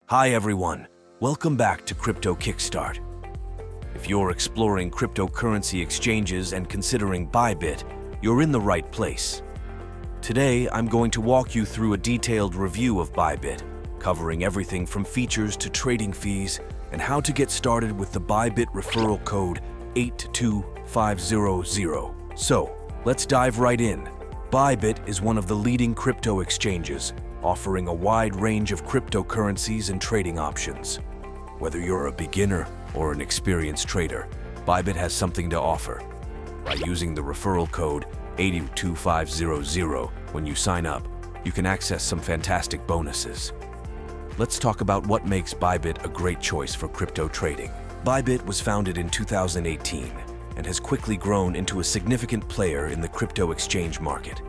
Hi everyone, welcome back to Crypto Kickstart. If you're exploring cryptocurrency exchanges and considering Bybit, you're in the right place. Today, I'm going to walk you through a detailed review of Bybit, covering everything from features to trading fees and how to get started with the Bybit referral code 82500. So, let's dive right in. Bybit is one of the leading crypto exchanges, offering a wide range of cryptocurrencies and trading options. Whether you're a beginner or an experienced trader, Bybit has something to offer. By using the referral code 82500 when you sign up, you can access some fantastic bonuses. Let's talk about what makes Bybit a great choice for crypto trading. Bybit was founded in 2018 and has quickly grown into a significant player in the crypto exchange market.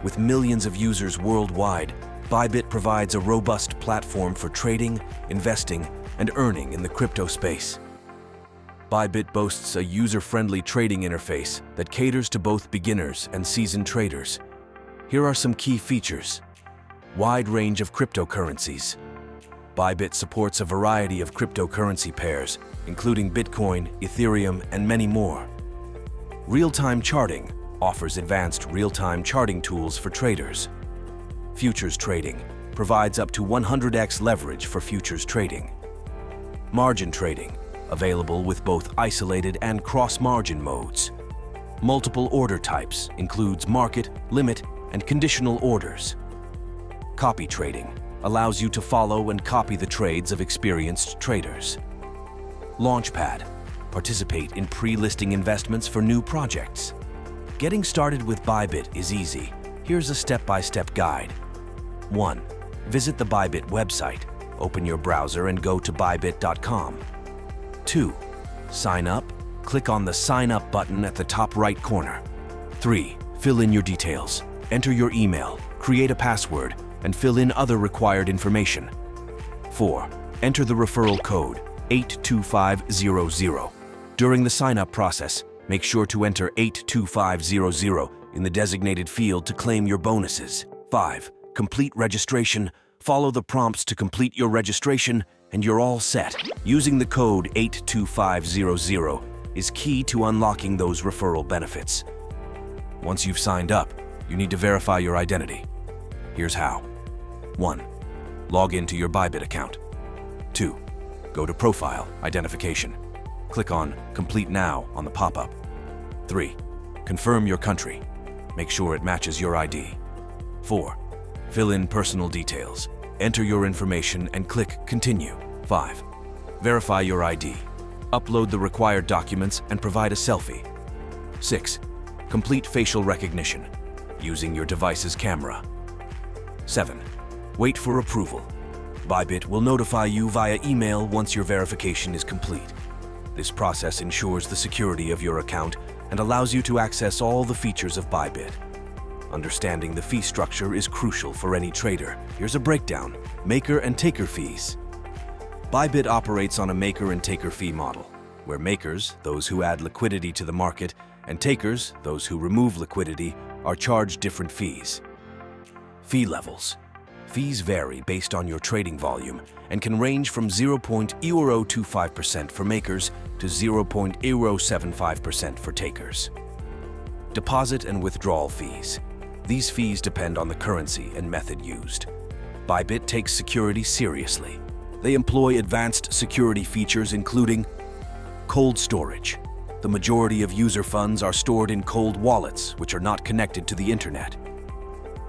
With millions of users worldwide, Bybit provides a robust platform for trading, investing, and earning in the crypto space. Bybit boasts a user-friendly trading interface that caters to both beginners and seasoned traders. Here are some key features. Wide range of cryptocurrencies. Bybit supports a variety of cryptocurrency pairs, including Bitcoin, Ethereum, and many more. Real-time charting offers advanced real-time charting tools for traders. Futures trading provides up to 100x leverage for futures trading. Margin trading, available with both isolated and cross-margin modes. Multiple order types includes market, limit, and conditional orders. Copy trading allows you to follow and copy the trades of experienced traders. Launchpad, participate in pre-listing investments for new projects. Getting started with Bybit is easy. Here's a step-by-step guide. 1. Visit the Bybit website. Open your browser and go to bybit.com. 2. Sign up. Click on the Sign Up button at the top right corner. 3. Fill in your details. Enter your email, create a password, and fill in other required information. 4. Enter the referral code 82500. During the sign-up process, make sure to enter 82500 in the designated field to claim your bonuses. 5. Complete registration. Follow the prompts to complete your registration, and you're all set. Using the code 82500 is key to unlocking those referral benefits. Once you've signed up, you need to verify your identity. Here's how. 1. Log into your Bybit account. 2. Go to Profile Identification. Click on Complete Now on the pop-up. 3. Confirm your country. Make sure it matches your ID. 4. Fill in personal details. Enter your information and click Continue. 5. Verify your ID. Upload the required documents and provide a selfie. 6. Complete facial recognition using your device's camera. 7. Wait for approval. Bybit will notify you via email once your verification is complete. This process ensures the security of your account and allows you to access all the features of Bybit. Understanding the fee structure is crucial for any trader. Here's a breakdown. Maker and taker fees. Bybit operates on a maker and taker fee model, where makers, those who add liquidity to the market, and takers, those who remove liquidity, are charged different fees. Fee levels. Fees vary based on your trading volume and can range from 0.025% for makers to 0.075% for takers. Deposit and withdrawal fees. These fees depend on the currency and method used. Bybit takes security seriously. They employ advanced security features including cold storage. The majority of user funds are stored in cold wallets, which are not connected to the internet.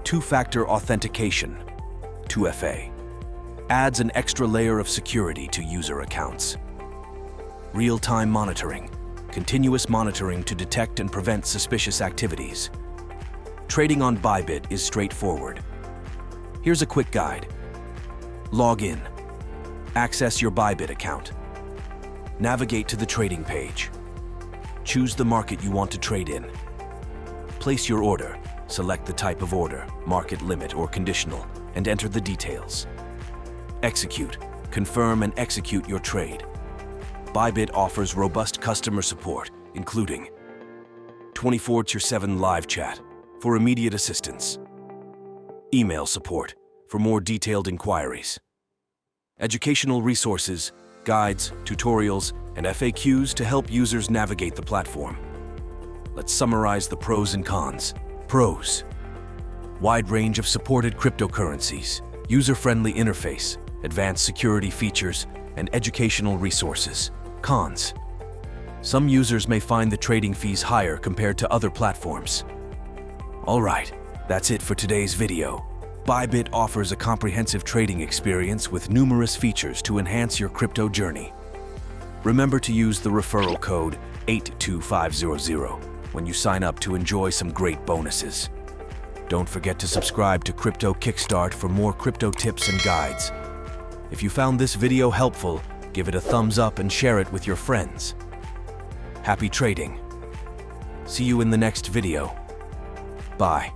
Two-factor authentication, 2FA, adds an extra layer of security to user accounts. Real-time monitoring, continuous monitoring to detect and prevent suspicious activities. Trading on Bybit is straightforward. Here's a quick guide. Log in. Access your Bybit account. Navigate to the trading page. Choose the market you want to trade in. Place your order. Select the type of order, market limit or conditional, and enter the details. Execute. Confirm and execute your trade. Bybit offers robust customer support, including 24/7 live chat for immediate assistance, email support for more detailed inquiries, educational resources, guides, tutorials, and FAQs to help users navigate the platform. Let's summarize the pros and cons. Pros: wide range of supported cryptocurrencies, user-friendly interface, advanced security features, and educational resources. Cons: some users may find the trading fees higher compared to other platforms. Alright, that's it for today's video. Bybit offers a comprehensive trading experience with numerous features to enhance your crypto journey. Remember to use the referral code 82500 when you sign up to enjoy some great bonuses. Don't forget to subscribe to Crypto Kickstart for more crypto tips and guides. If you found this video helpful, give it a thumbs up and share it with your friends. Happy trading. See you in the next video. Bye.